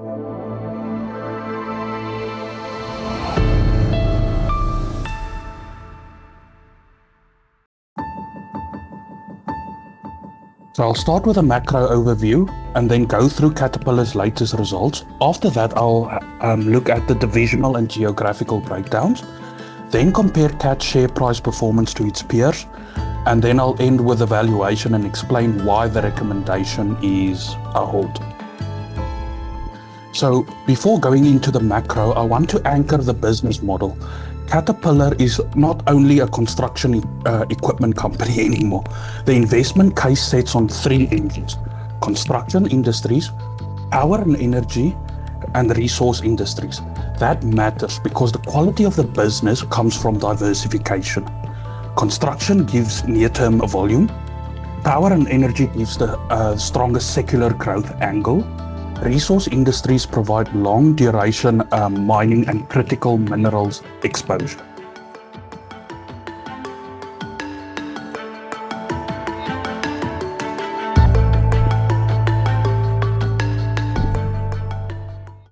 So I'll start with a macro overview and then go through Caterpillar's latest results. After that, I'll look at the divisional and geographical breakdowns, then compare CAT's share price performance to its peers, and then I'll end with a valuation and explain why the recommendation is a hold. So before going into the macro, I want to anchor the business model. Caterpillar is not only a construction equipment company anymore. The investment case sets on three engines: construction industries, power and energy, and resource industries. That matters because the quality of the business comes from diversification. Construction gives near-term volume. Power and energy gives the strongest secular growth angle. Resource industries provide long duration mining and critical minerals exposure.